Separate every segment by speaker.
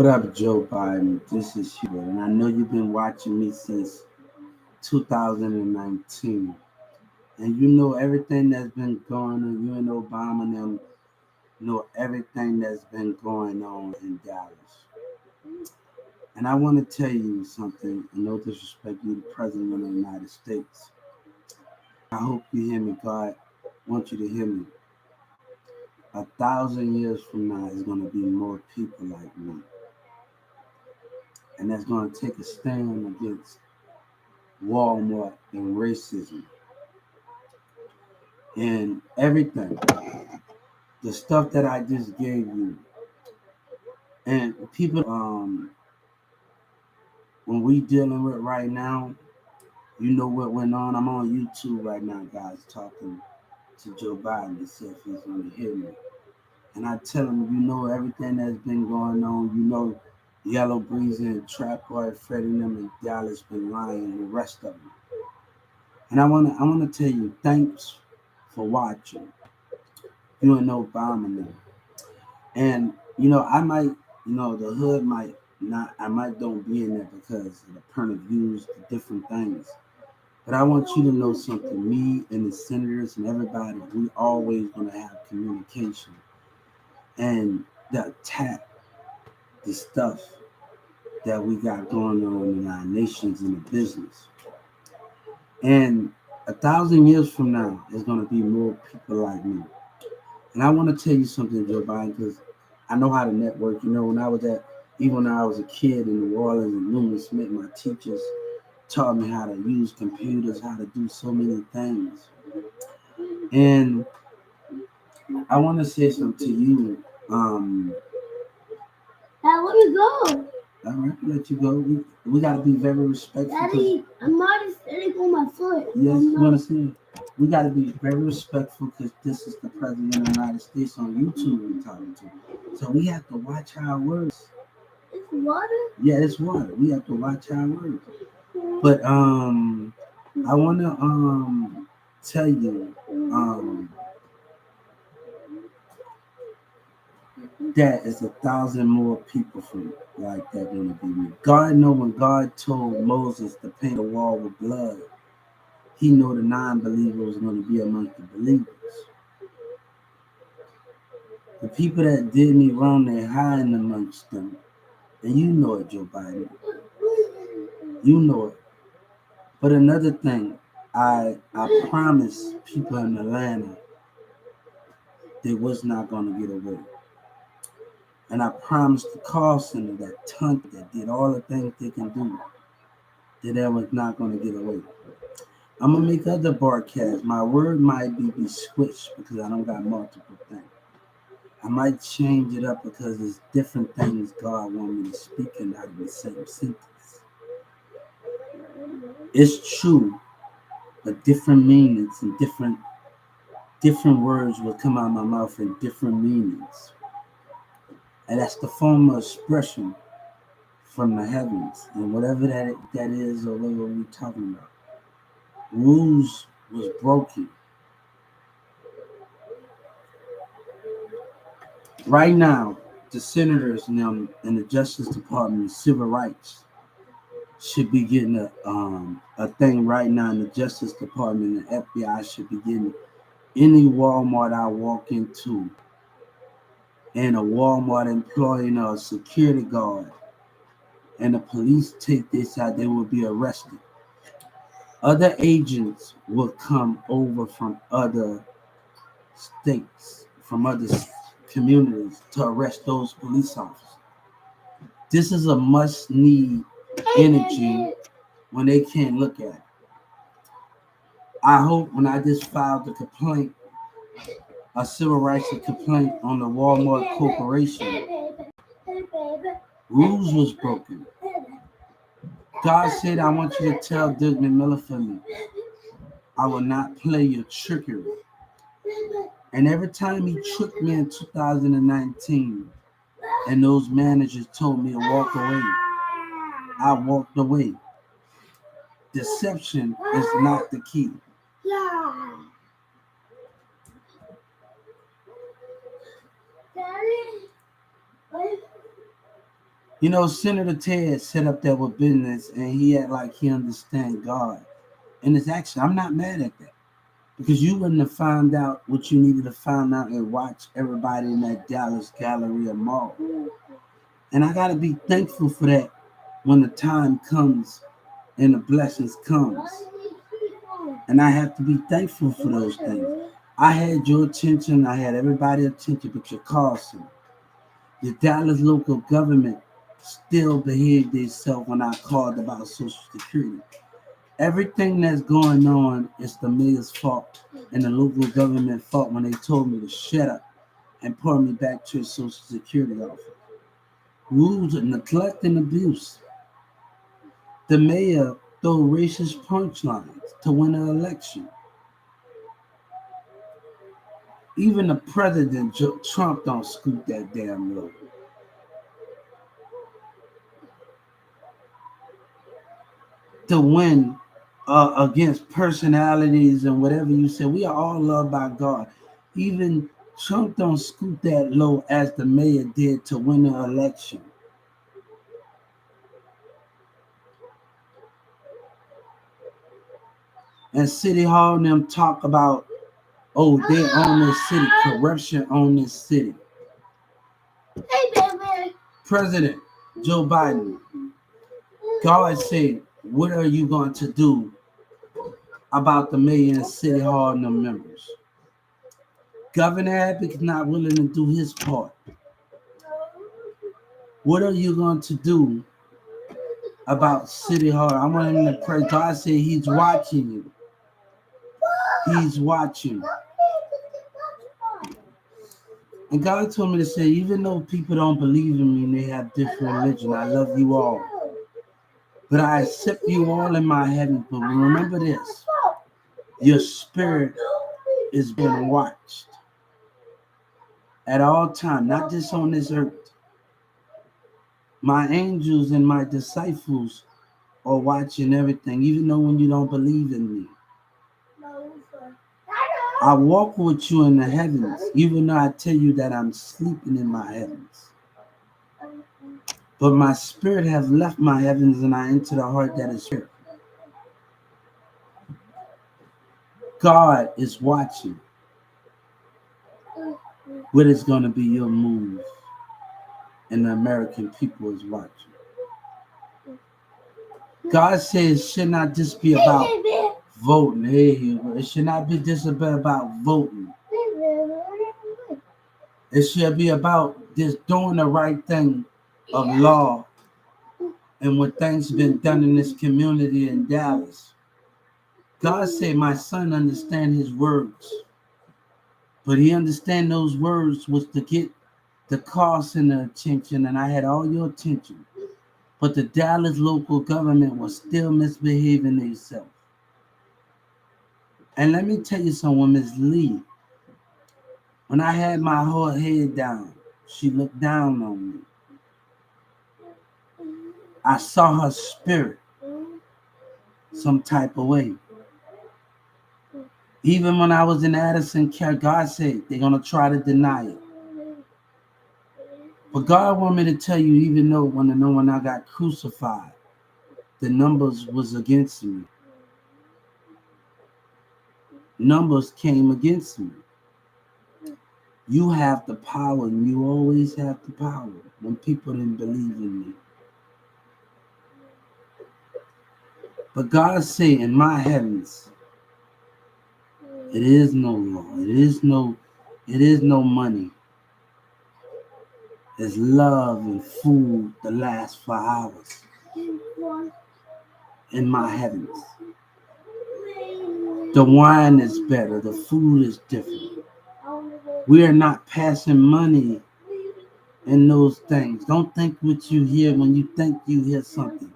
Speaker 1: What up, Joe Biden? This is Hubert, and I know you've been watching me since 2019. And you know everything that's been going on. You and Obama and them know everything that's been going on in Dallas. And I want to tell you something, and no disrespect, you the President of the United States. I hope you hear me. God wants you to hear me. 1,000 years from now, is going to be more people like me. And that's going to take a stand against Walmart and racism and everything. The stuff that I just gave you. And people when we dealing with right now, you know what went on. I'm on YouTube right now, guys, talking to Joe Biden to see if he's gonna hear me. And I tell him, you know everything that's been going on, you know Yellow Breeze and Trap Boy, Freddie and them in Dallas been lying and the rest of them. And I wanna tell you, thanks for watching. You and Obama now. And I might, the hood might not, I might don't be in there because of the point of views, the different things. But I want you to know something. Me and the senators and everybody, we always gonna have communication and the attack, the stuff that we got going on in our nations and the business. And 1,000 years from now, there's gonna be more people like me. And I want to tell you something, Joe Biden, because I know how to network. Even when I was a kid in New Orleans and Newman Smith, my teachers taught me how to use computers, how to do so many things. And I want to say something to you.
Speaker 2: Dad, let me go.
Speaker 1: All right, let you go. We got to be very respectful.
Speaker 2: Daddy, I'm not sitting on my foot.
Speaker 1: Yes, you understand? We got to be very respectful because this is the President of the United States on YouTube we're talking to. So we have to watch our words.
Speaker 2: It's water?
Speaker 1: Yeah, it's water. We have to watch our words. But I want to tell you that is 1,000 more people from like that going to be me. God know when God told Moses to paint a wall with blood, he know the non-believer was going to be amongst the believers. The people that did me wrong, they're hiding amongst them. And you know it, Joe Biden. You know it. But another thing, I promise people in Atlanta they was not going to get away. And I promised the call center that did all the things they can do, that they was not going to get away. I'm going to make other broadcasts. My word might be switched because I don't got multiple things. I might change it up because there's different things God want me to speak in out of the same sentence. It's true, but different meanings and different words will come out of my mouth in different meanings. And that's the form of expression from the heavens. And whatever that is or whatever we're talking about. Rules was broken. Right now, the senators and the Justice Department, civil rights, should be getting a thing right now in the Justice Department and the FBI should be getting any Walmart I walk into and a Walmart employee or a security guard and the police take this out, they will be arrested. Other agents will come over from other states, from other communities to arrest those police officers. This is a must need energy when they can't look at it. I hope when I just filed the complaint, a civil rights complaint on the Walmart Corporation, rules was broken. God said, I want you to tell Desmond Miller for me, I will not play your trickery. And every time he tricked me in 2019, and those managers told me to walk away, I walked away. Deception is not the key. You know, Senator Ted set up there with business and he act like he understand God. And it's actually, I'm not mad at that. Because you wouldn't have found out what you needed to find out and watch everybody in that Dallas Galleria Mall. And I gotta be thankful for that when the time comes and the blessings comes. And I have to be thankful for those things. I had your attention, I had everybody's attention but your Carlson. The Dallas local government still behaved themselves when I called about Social Security. Everything that's going on is the mayor's fault and the local government fault when they told me to shut up and pull me back to a Social Security office. Rules of neglect and abuse. The mayor threw racist punchlines to win an election. Even the president, Trump, don't scoop that damn low. To win against personalities and whatever you say, we are all loved by God. Even Trump don't scoop that low as the mayor did to win the election. And City Hall and them talk about, oh, they own this city, corruption on this city.
Speaker 2: Hey, baby.
Speaker 1: President Joe Biden, God said, what are you going to do about the mayor and City Hall and the members? Governor Abbott is not willing to do his part. What are you going to do about City Hall? I want him to pray. God said he's watching you. He's watching. And God told me to say, even though people don't believe in me and they have different religion, I love you all. But I accept you all in my heaven. But remember this, your spirit is being watched at all times, not just on this earth. My angels and my disciples are watching everything, even though when you don't believe in me. I walk with you in the heavens, even though I tell you that I'm sleeping in my heavens. But my spirit has left my heavens and I enter the heart that is here. God is watching. What is going to be your move? And the American people is watching. God says it should not just be about voting. It should not be just about voting. It should be about just doing the right thing of law and when things have been done in this community in Dallas. God said my son understand his words, but he understand those words was to get the cost and the attention, and I had all your attention. But the Dallas local government was still misbehaving themselves. And let me tell you something, Ms. Lee, when I had my whole head down, she looked down on me. I saw her spirit some type of way. Even when I was in Addison Care, God said they're going to try to deny it. But God wanted me to tell you, even though when I got crucified, the numbers was against me. Numbers came against me. You have the power, and you always have the power when people didn't believe in me. But God said, in my heavens, it is no law. It is no money. It's love and food that lasts for hours. In my heavens. The wine is better. The food is different. We are not passing money in those things. Don't think what you hear when you think you hear something.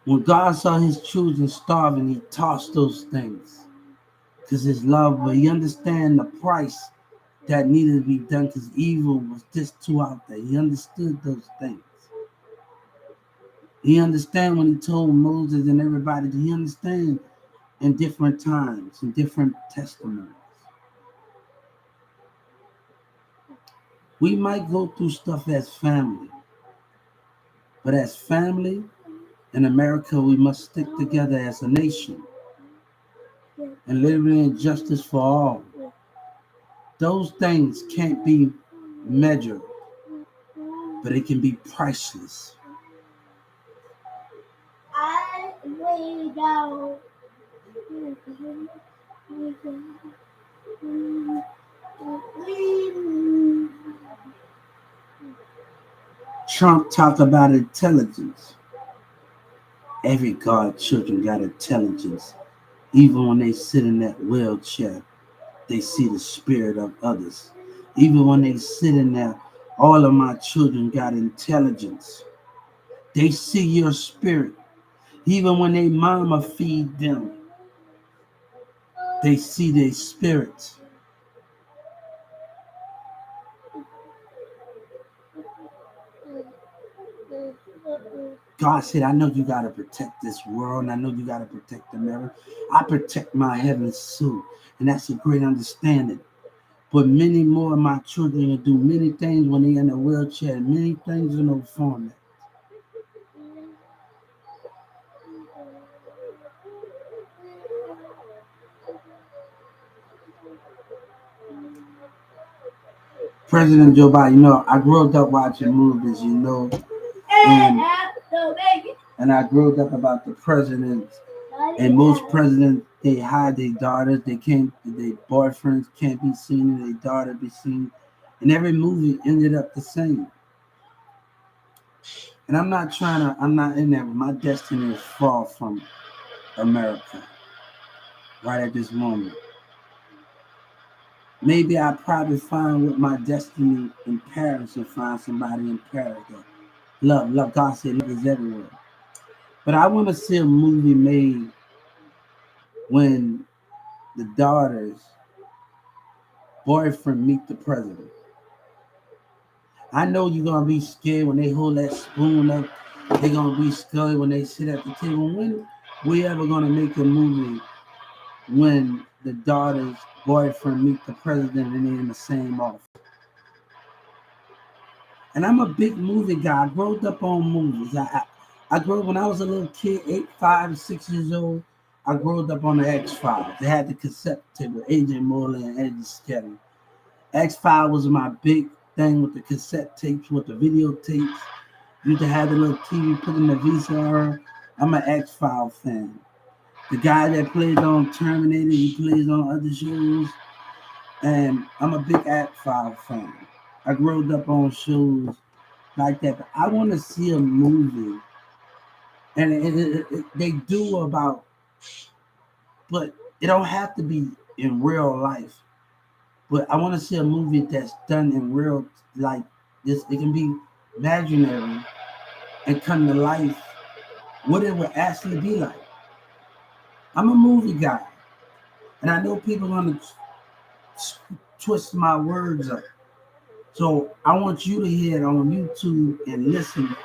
Speaker 1: When God saw his children starving, he tossed those things. Because his love, but he understand the price that needed to be done because evil was just too out there. He understood those things. He understand when he told Moses and everybody, he understand in different times, in different testimonies. We might go through stuff as family, but as family in America, we must stick together as a nation and liberty and justice for all. Those things can't be measured, but it can be priceless.
Speaker 2: I lay down.
Speaker 1: Trump talked about intelligence. Every God children got intelligence. Even when they sit in that wheelchair, they see the spirit of others. Even when they sit in there, all of my children got intelligence. They see your spirit. Even when they mama feed them, they see their spirits. God said, I know you got to protect this world, and I know you got to protect America. I protect my heavens too, and that's a great understanding. But many more of my children will do many things when they're in a wheelchair, and many things in no format. President Joe Biden, I grew up watching movies, and, and I grew up about the presidents. And most presidents, they hide their daughters. Their boyfriends can't be seen, and their daughter be seen. And every movie ended up the same. And I'm not in there. My destiny is far from America right at this moment. Maybe I probably find with my destiny in Paris and find somebody in Paris that love. God said love is everywhere. But I want to see a movie made when the daughter's boyfriend meet the president. I know you're gonna be scared when they hold that spoon up. They're gonna be scared when they sit at the table. When we ever gonna make a movie when the daughter's boyfriend meet the president and they're in the same office? And I'm a big movie guy. I grew up on movies. I grew up when I was a little kid, 8, 5, 6 years old. I grew up on the X-Files. They had the cassette tape with Agent Morley and Eddie Skelly. X-Files was my big thing with the cassette tapes, with the videotapes. Used to have the little TV put in the VCR. I'm an X-Files fan. The guy that plays on Terminator, he plays on other shows. And I'm a big X-Files fan. I grew up on shows like that. But I want to see a movie. And they do about, but it don't have to be in real life. But I want to see a movie that's done in real, like this. It can be imaginary and come to life. What it would actually be like. I'm a movie guy, and I know people are gonna twist my words up. So I want you to hear it on YouTube and listen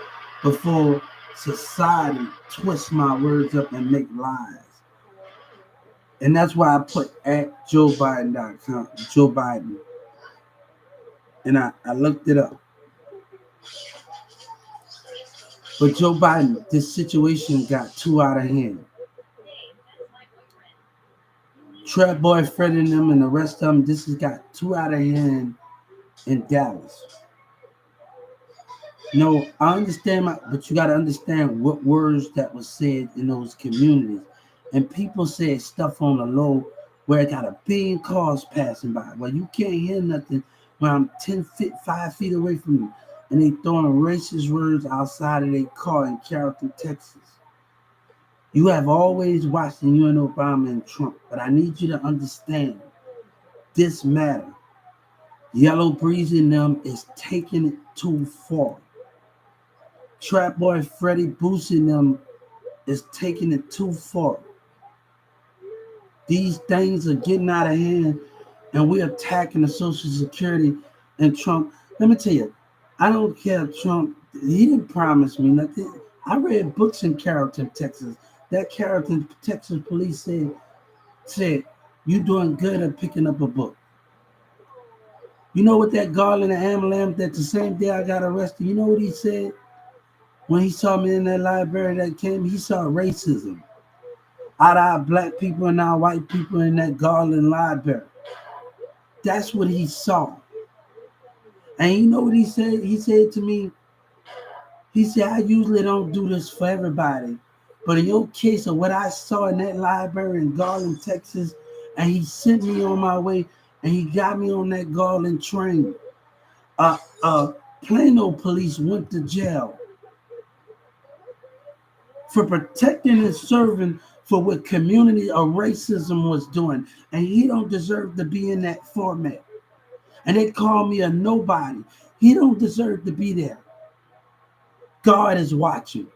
Speaker 1: before society twists my words up and make lies. And that's why I put at JoeBiden.com, Joe Biden. And I looked it up. But Joe Biden, this situation got too out of hand. Trap Boy, Fred and them and the rest of them, this has got too out of hand in Dallas. No, I understand, but you got to understand what words that was said in those communities. And people said stuff on the low where it got a billion cars passing by. Well, you can't hear nothing when I'm 10 feet, 5 feet away from you. And they throwing racist words outside of their car in Carrollton, Texas. You have always watched the UN Obama and Trump, but I need you to understand this matter. Yellow Breeze in them is taking it too far. Trap Boy Freddie boosting them is taking it too far. These things are getting out of hand, and we're attacking the Social Security and Trump. Let me tell you, I don't care Trump. He didn't promise me nothing. I read books in Carrollton, Texas. That Carrollton, Texas police said, you doing good at picking up a book. You know what that Garland and Amalam that the same day I got arrested, you know what he said? When he saw me in that library that came, he saw racism out of our black people and our white people in that Garland library. That's what he saw. And you know what he said? He said to me, he said, I usually don't do this for everybody. But in your case of what I saw in that library in Garland, Texas, and he sent me on my way and he got me on that Garland train. Plano police went to jail for protecting and serving for what community or racism was doing. And he don't deserve to be in that format. And they call me a nobody. He don't deserve to be there. God is watching.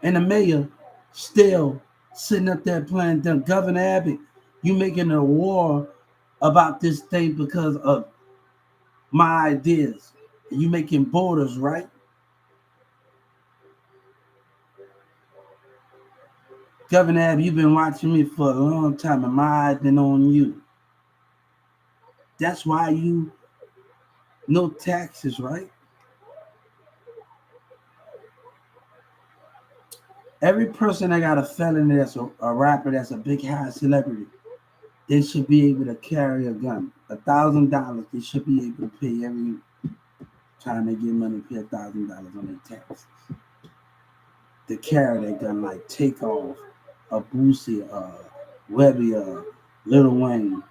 Speaker 1: And the mayor still sitting up there playing dumb. Governor Abbott, you making a war about this thing because of my ideas. And you making borders, right? Governor Abbott, you've been watching me for a long time and my eyes been on you. That's why you no taxes, right? Every person that got a felony that's a rapper that's a big high celebrity, they should be able to carry a gun. $1,000 they should be able to pay every time they get money, pay $1,000 on their taxes. To carry that gun like Takeoff, a Boosie, Webby, Lil Wayne.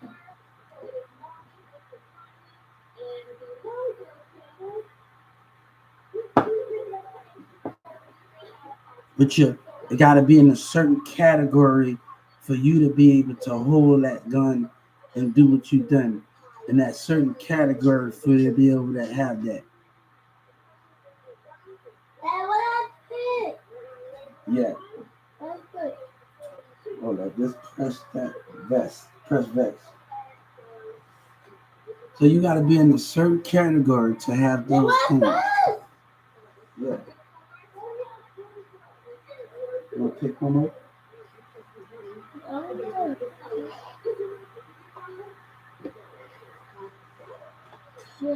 Speaker 1: But you got to be in a certain category for you to be able to hold that gun and do what you've done in that certain category for you to be able to have that. Yeah. Hold on, just press that vest. Press vest. So you got to be in a certain category to have those things. Yeah. You want to pick one up?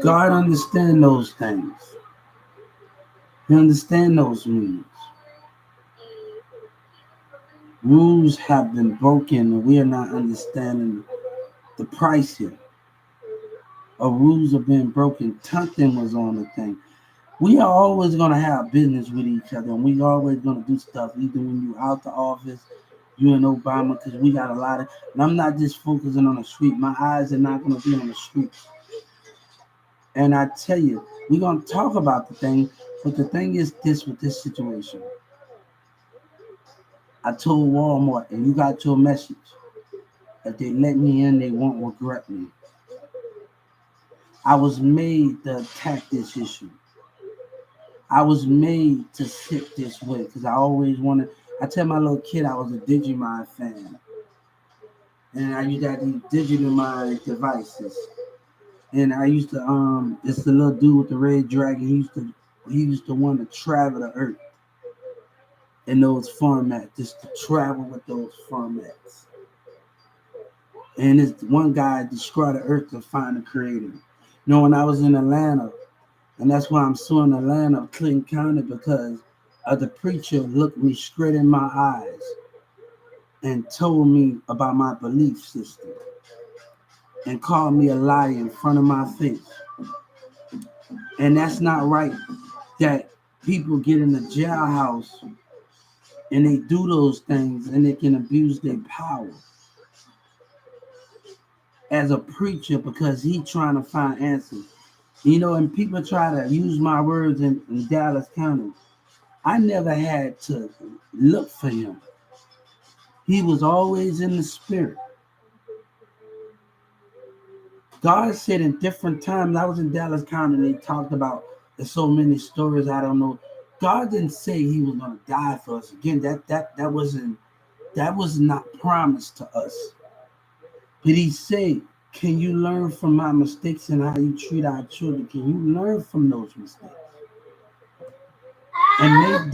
Speaker 1: God understands those things. He understands those meanings. Rules have been broken and we are not understanding the price here. Rules are being broken. Something was on the thing. We are always going to have business with each other and we always going to do stuff either when you out the office, you and Obama, because we got a lot of, and I'm not just focusing on the street. My eyes are not going to be on the street. And I tell you, we're going to talk about the thing, but the thing is this with this situation. I told Walmart, and you got your message. If they let me in, they won't regret me. I was made to attack this issue. I was made to sit this way because I always wanted. I tell my little kid I was a Digimon fan. And I used to have these Digimon devices. And I used to it's the little dude with the red dragon. He used to want to travel the earth in those formats, just to travel with those formats. And this one guy destroyed the earth to find the creator. You know, when I was in Atlanta, and that's why I'm suing Atlanta, Clinton County, because the preacher looked me straight in my eyes and told me about my belief system and called me a liar in front of my face. And that's not right that people get in the jailhouse and they do those things and they can abuse their power as a preacher because he trying to find answers. You know, and people try to use my words in Dallas County. I never had to look for him. He was always in the spirit. God said in different times, I was in Dallas County and they talked about there's so many stories I don't know. God didn't say he was going to die for us. Again, that was not promised to us. But he said, can you learn from my mistakes and how you treat our children? Can you learn from those mistakes? And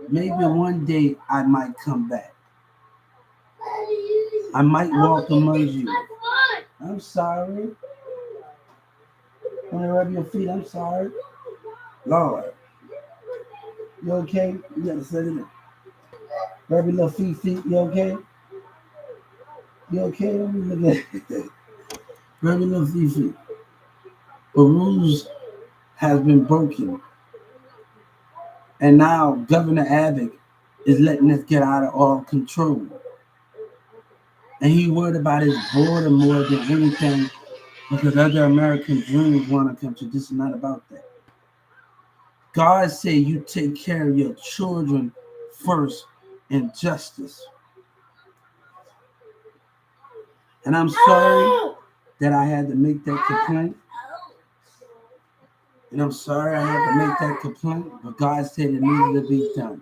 Speaker 1: maybe one day I might come back. I might walk among you. I'm sorry. When I rub your feet, I'm sorry. Lord, you okay? You gotta set it. Rub your little feet. You okay? You okay? Let me look at it. Rub your little feet. The rules has been broken, and now Governor Abbott is letting us get out of all control. And he worried about his border more than anything because other American dreams want to come true. This is not about that. God said you take care of your children first in justice. And I'm sorry that I had to make that complaint. And I'm sorry I had to make that complaint, but God said it needed to be done.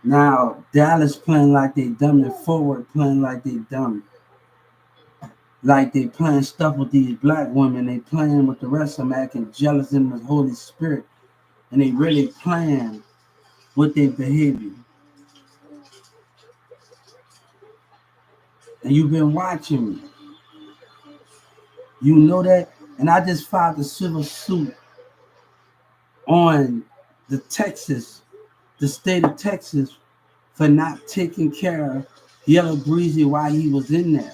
Speaker 1: Now, Dallas playing like they dumb and Forward playing like they dumb. Like they playing stuff with these black women. They playing with the rest of them, acting jealous in the Holy Spirit. And they really playing with their behavior. And you've been watching me. You know that? And I just filed a civil suit on the state of Texas, for not taking care of Yellow Breezy while he was in there.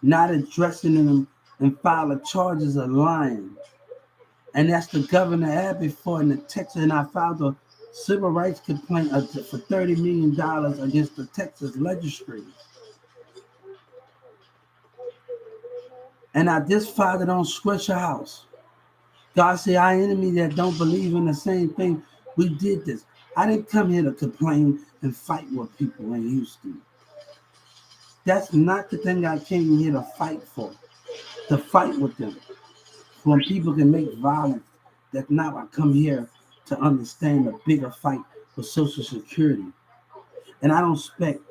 Speaker 1: Not addressing him and filing charges of lying. And that's the Governor Abbott for in the Texas. And I filed a civil rights complaint for $30 million against the Texas legislature. And I just filed it on Swisher House. God said, our enemy that don't believe in the same thing, we did this. I didn't come here to complain and fight with people in Houston. That's not the thing I came here to fight for, to fight with them. When people can make violence, that's not why I come here to understand the bigger fight for Social Security. And I don't expect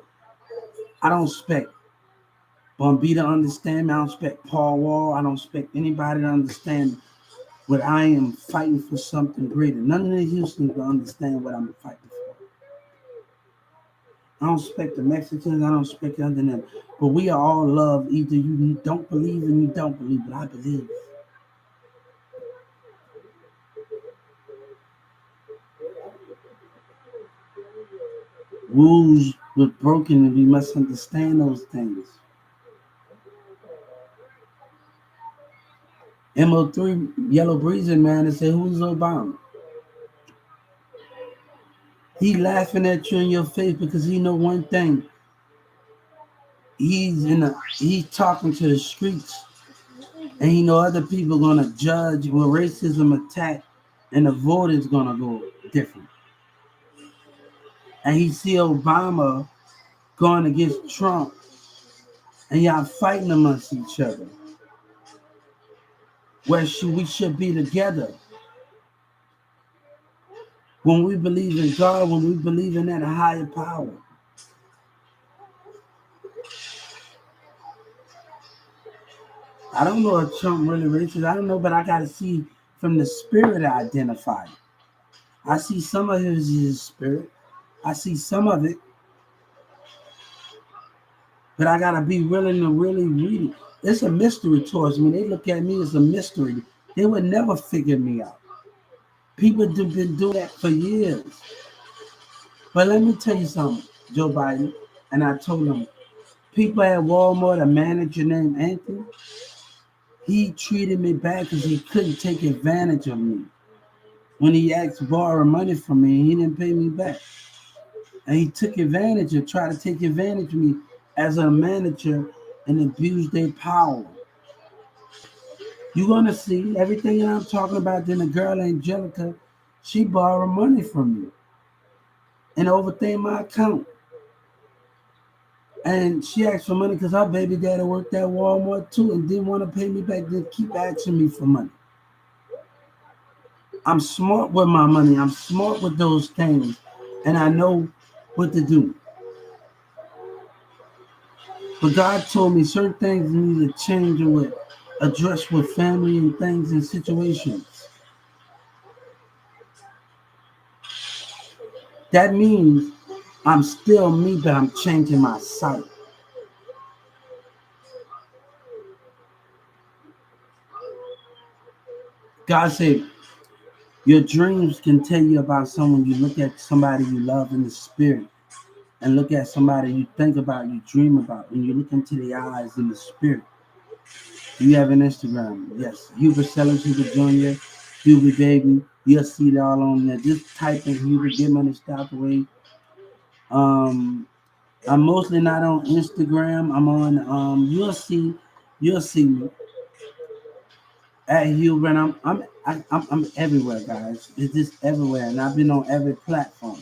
Speaker 1: Bombita to understand me. I don't expect Paul Wall. I don't expect anybody to understand what I am fighting for something greater. None of the Houstons will understand what I'm fighting for. I don't expect the Mexicans. I don't expect other than them. But we are all loved. Either you don't believe and you don't believe, but I believe. Rules were broken and we must understand those things. MO3 Yellow Breezy man and say, who's Obama? He laughing at you in your face because he know one thing. He's talking to the streets, and he know other people gonna judge when racism attack, and the vote is gonna go different. And he see Obama going against Trump, and y'all fighting amongst each other. Where we should be together. When we believe in God, when we believe in that higher power. I don't know if Trump really racist. I don't know, but I gotta see from the spirit I identify. I see some of his spirit. I see some of it. But I gotta be willing to really read it. It's a mystery towards me. They look at me as a mystery. They would never figure me out. People have been doing that for years. But let me tell you something, Joe Biden. And I told him, people at Walmart, a manager named Anthony, he treated me bad because he couldn't take advantage of me. When he asked to borrow money from me, he didn't pay me back. And he took advantage and tried to take advantage of me as a manager and abuse their power. You're going to see everything that I'm talking about. Then the girl, Angelica, she borrowed money from me and overthrew my account. And she asked for money because her baby daddy worked at Walmart too and didn't want to pay me back, then keep asking me for money. I'm smart with my money. I'm smart with those things. And I know what to do. But God told me certain things need to change and with address with family and things and situations. That means I'm still me, but I'm changing my sight. God said, your dreams can tell you about someone. You look at somebody you love in the spirit and look at somebody you think about, you dream about, and you look into the eyes in the spirit. Do you have an Instagram? Yes. Hubert Sellers, Hubert Jr., Hubert Baby. You'll see it all on there. Just type in Hubert, get money, stop away. Um, I'm mostly not on Instagram. I'm on you'll see me at Hubert. I'm everywhere, guys. It's just everywhere, and I've been on every platform.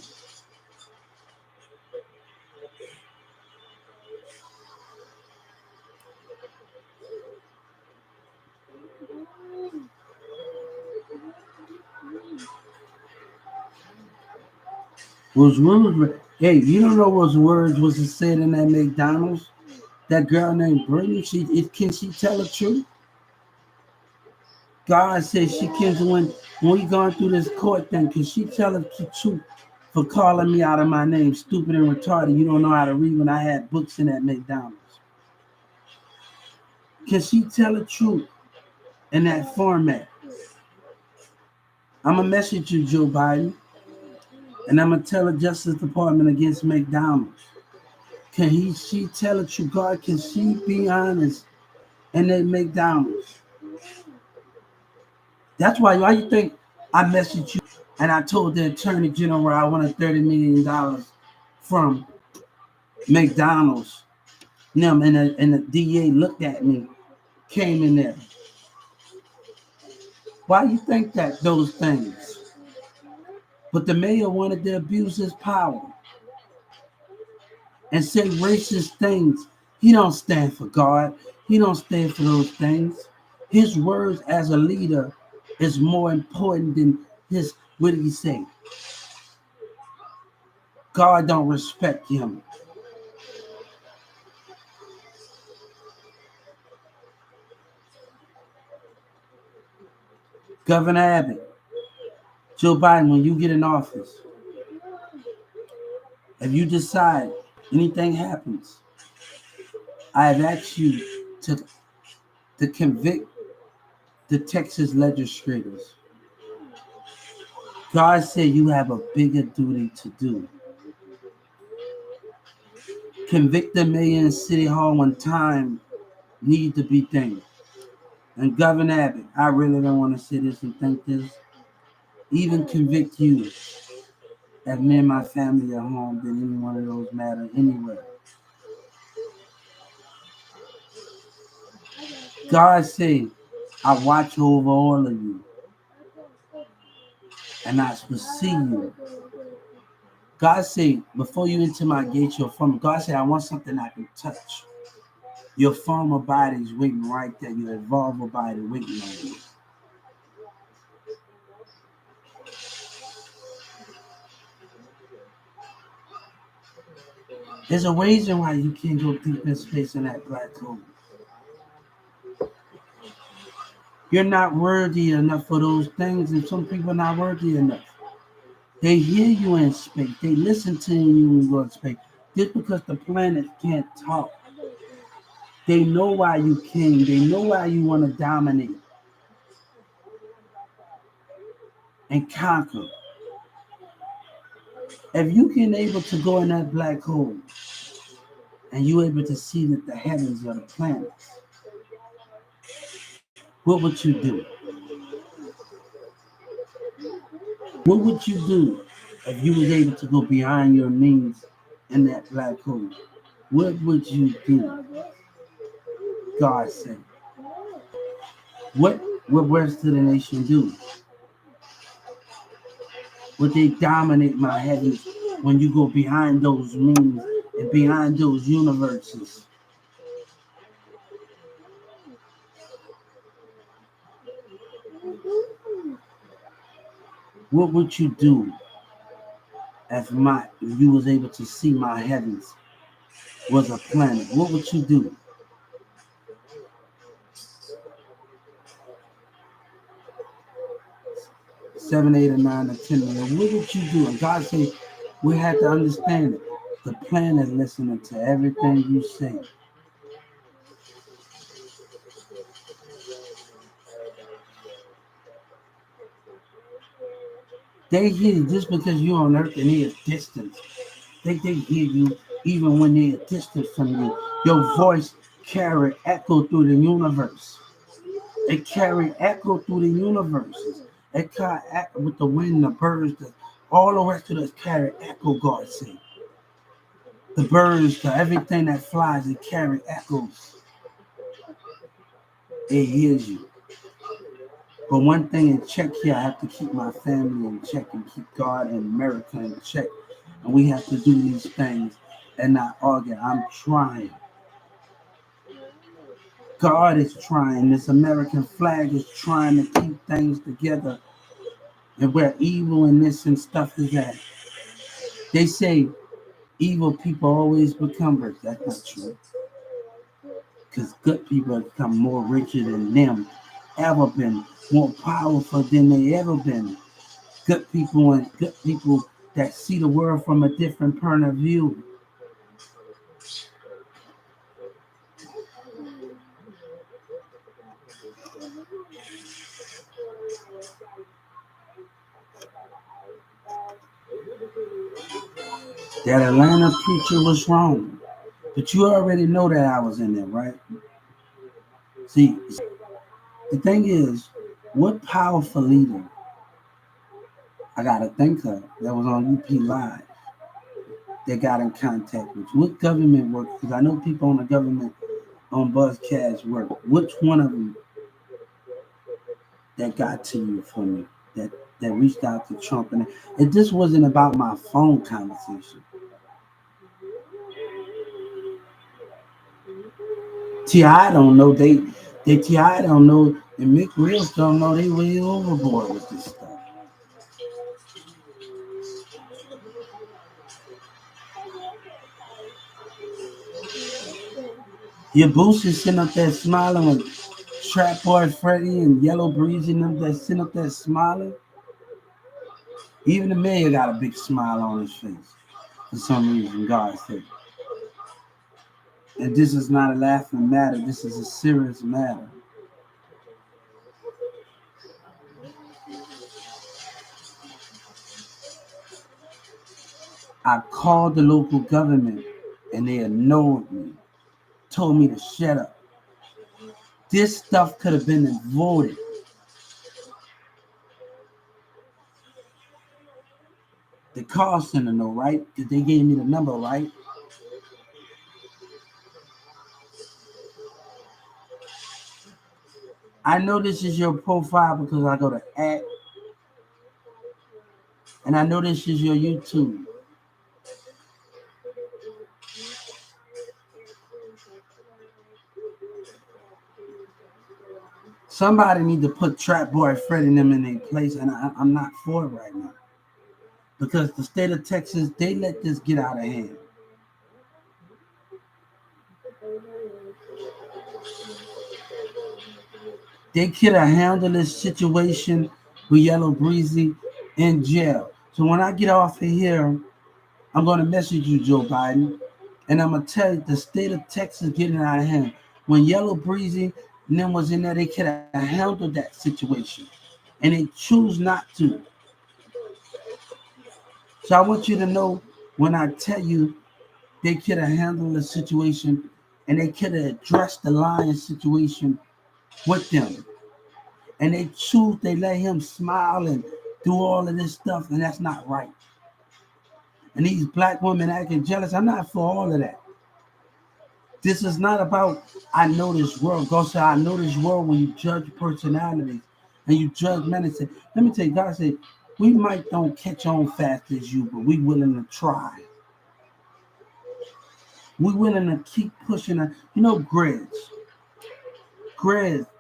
Speaker 1: Was words? Hey, you don't know what words was said in that McDonald's? That girl named Brittany. Can she tell the truth? God says she can when we going through this court thing. Can she tell the truth for calling me out of my name, stupid and retarded? You don't know how to read when I had books in that McDonald's. Can she tell the truth in that format? I'm gonna message you, Joe Biden, and I'm gonna tell the Justice Department against McDonald's. She tell the truth? God, can she be honest in that McDonald's? That's why you think I messaged you and I told the Attorney General I wanted $30 million from McDonald's. Them and the DA looked at me, came in there. Why you think that those things? But the mayor wanted to abuse his power and say racist things. He don't stand for God. He don't stand for those things. His words as a leader is more important than his, what did he say? God don't respect him. Governor Abbott, Joe Biden, when you get in office, if you decide anything happens, I have asked you to convict the Texas legislators. God said you have a bigger duty to do. Convict the mayor in City Hall when time need to be done. And Governor Abbott, I really don't want to say this and think this. Even convict you if me and my family are home than any one of those matter anywhere. God said, I watch over all of you and I will see you. God said, before you enter my gates, your former. God said, I want something I can touch. Your former body is waiting right there. Your evolved body waiting on you. There's a reason why you can't go deep in space in that black hole. You're not worthy enough for those things, and some people are not worthy enough. They hear you in space. They listen to you when you go in space. Just because the planet can't talk, they know why you came. They know why you want to dominate and conquer. If you can able to go in that black hole and you able to see that the heavens are the planets, what would you do? What would you do if you was able to go behind your means in that black hole? What would you do? God said. What rest of the nation do? Would they dominate my heavens when you go behind those means and behind those universes? What would you do? if you was able to see my heavens was a planet, what would you do? 7, 8, or 9, or 10 million. What would you do? And God said, we have to understand it. The plan is listening to everything you say. They hear you just because you're on earth and they're distant. They hear you even when they're distant from you. Your voice carry echo through the universe. It carry echo through the universes. It carry echo with the wind, the birds, all the rest of us carry echo, God said. The birds, everything that flies, it carry echoes. It hears you. But one thing in check here, I have to keep my family in check and keep God and America in check. And we have to do these things and not argue. I'm trying. God is trying. This American flag is trying to keep things together. And where evil and this and stuff is at. They say evil people always become rich. That's not true. Because good people have become more richer than them ever been, more powerful than they ever been. Good people and good people that see the world from a different point of view. That Atlanta preacher was wrong. But you already know that I was in there, right? See, the thing is, what powerful leader I gotta think of that was on UP Live that got in contact with you? What government work? Because I know people on the government on Buzzcast work. Which one of them that got to you for me? That reached out to Trump and this wasn't about my phone conversation. T.I. don't know they T.I. don't know and Mick Reels don't know they way overboard with this stuff. Your Boosie sitting up there smiling with Trap Boy Freddy and Yellow Breezy and them that sitting up there smiling. Even the mayor got a big smile on his face for some reason, God said. And this is not a laughing matter. This is a serious matter. I called the local government and they ignored me, told me to shut up. This stuff could have been avoided. The call center, know, right? They gave me the number, right? I know this is your profile because I go to @ and I know this is your YouTube. Somebody need to put Trap Boy Fred and them in their place, and I'm not for it right now. Because the state of Texas, they let this get out of hand. They could have handled this situation with Yellow Breezy in jail. So when I get off of here, I'm going to message you, Joe Biden, and I'm going to tell you the state of Texas getting out of hand. When Yellow Breezy and them was in there, they could have handled that situation, and they choose not to. So I want you to know when I tell you they could have handled the situation and they could have addressed the lying situation with them. And they let him smile and do all of this stuff, and that's not right. And these black women acting jealous, I'm not for all of that. This is not about I know this world. God said, I know this world when you judge personalities and you judge men and say, let me tell you, God said, we might don't catch on fast as you, but we willing to try. We willing to keep pushing it. You know, Grizz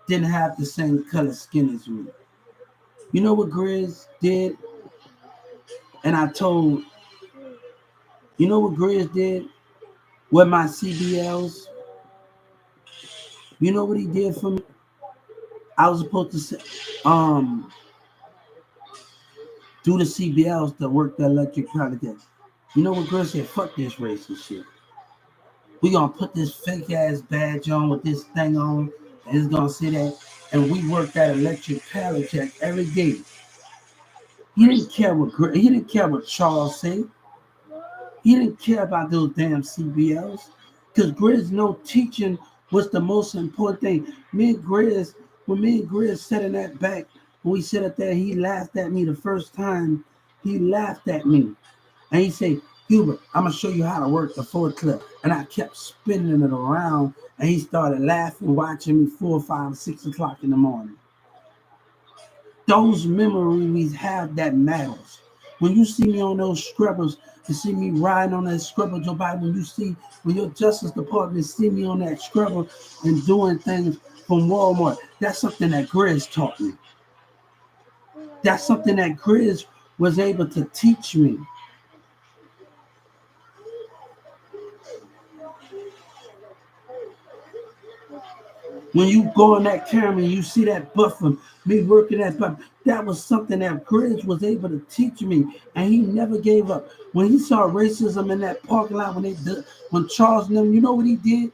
Speaker 1: didn't have the same color skin as me. You know what Grizz did? And I told You know what Grizz did with my CBLs? You know what he did for me? I was supposed to say, do the CBLs to work the electric project. You know what Grizz said? Fuck this racist shit. We gonna put this fake ass badge on with this thing on, and it's gonna say that. And we work that electric pallet jack every day. He didn't care what Charles said. He didn't care about those damn CBLs. Because Grizz know teaching was the most important thing. When me and Grizz sat in that back, when we sat up there, he laughed at me the first time. He laughed at me. And he said, Hubert, I'm going to show you how to work the forklift. And I kept spinning it around. And he started laughing, watching me 4, 5, 6 o'clock in the morning. Those memories we have that matters. When you see me on those scrubbers, you see me riding on that scrubber, Joe Biden, when your Justice Department see me on that scrubber and doing things from Walmart, that's something that Grizz taught me. That's something that Grizz was able to teach me. When you go on that camera and you see that buffer, me working that buffer, that was something that Grizz was able to teach me, and he never gave up. When he saw racism in that parking lot, when Charles knew, you know what he did?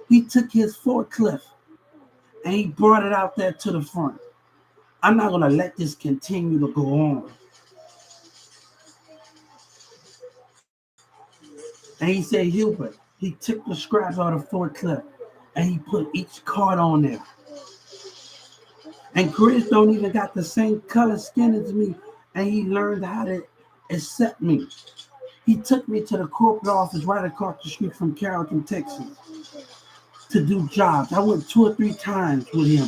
Speaker 1: He took his forklift and he brought it out there to the front. I'm not gonna let this continue to go on. And he said, Hubert, he took the scraps out of the forklift and he put each card on there. And Grizz don't even got the same color skin as me, and he learned how to accept me. He took me to the corporate office right across the street from Carrollton, Texas, to do jobs. I went 2 or 3 times with him.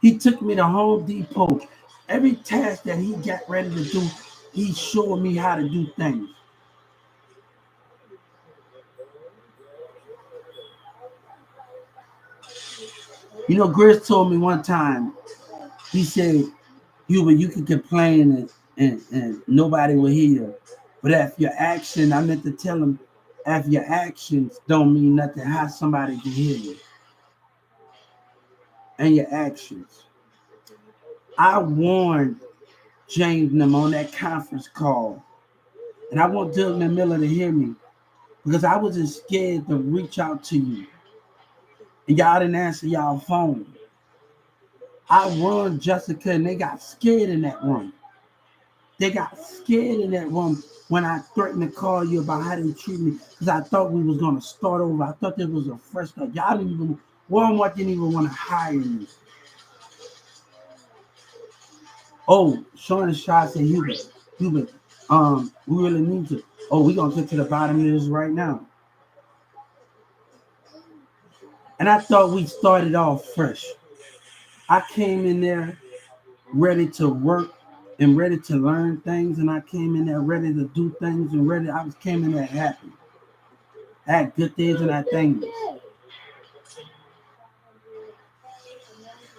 Speaker 1: He took me to Home Depot. Every task that he got ready to do, he showed me how to do things. You know, Grizz told me one time, he said, Hubert, you can complain and nobody will hear you. But if your action, I meant to tell him, if your actions don't mean nothing, how somebody can hear you? And your actions. I warned James and them on that conference call. And I want Doug and Miller to hear me because I wasn't scared to reach out to you. And y'all didn't answer y'all phone. I warned Jessica and they got scared in that room. They got scared in that room when I threatened to call you about how they treat me because I thought we was going to start over. I thought there was a fresh start. Walmart didn't even want to hire me. Oh, Sean and Shaw said, Hubert, we really need to. Oh, we're going to get to the bottom of this right now. And I thought we started off fresh. I came in there ready to work and ready to learn things, and I came in there ready to do things and came in there happy. I had good days and I had things.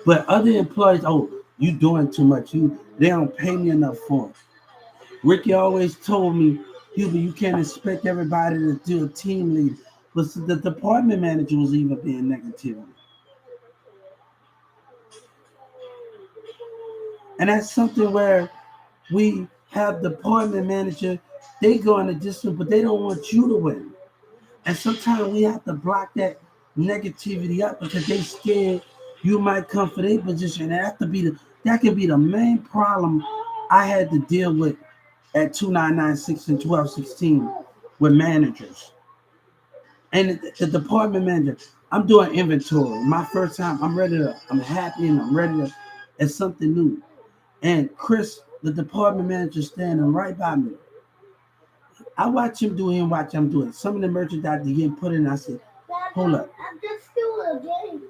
Speaker 1: But other employees, oh, you doing too much. They don't pay me enough for it. Ricky always told me, Hubert, you can't expect everybody to do a team lead. But the department manager was even being negative. And that's something where we have department manager, they go in a distance, but they don't want you to win. And sometimes we have to block that negativity up because they scared you might come for their position. That can be the main problem I had to deal with at 2996 and 1216 with managers. And the department manager, I'm doing inventory. My first time, I'm happy and I'm ready to, it's something new. And Chris, the department manager, standing right by me. I watch him do him, watch him do it. Some of the merchandise they getting put in, I said, hold up.
Speaker 2: I'm just doing a game.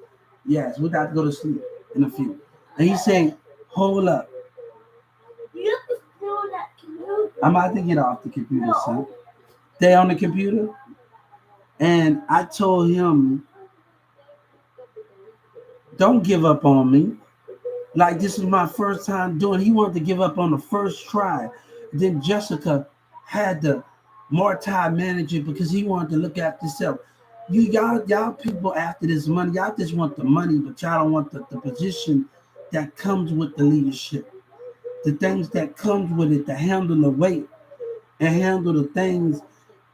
Speaker 1: Yes, we're about to go to sleep in a few. And he's saying, hold up.
Speaker 2: You have to stay on that computer.
Speaker 1: I'm about to get off the computer, son. Stay on the computer. And I told him, don't give up on me. Like this is my first time doing. He wanted to give up on the first try. Then Jessica had to multi-manage it because he wanted to look after himself. Y'all people after this money, y'all just want the money, but y'all don't want the position that comes with the leadership. The things that comes with it to handle the weight and handle the things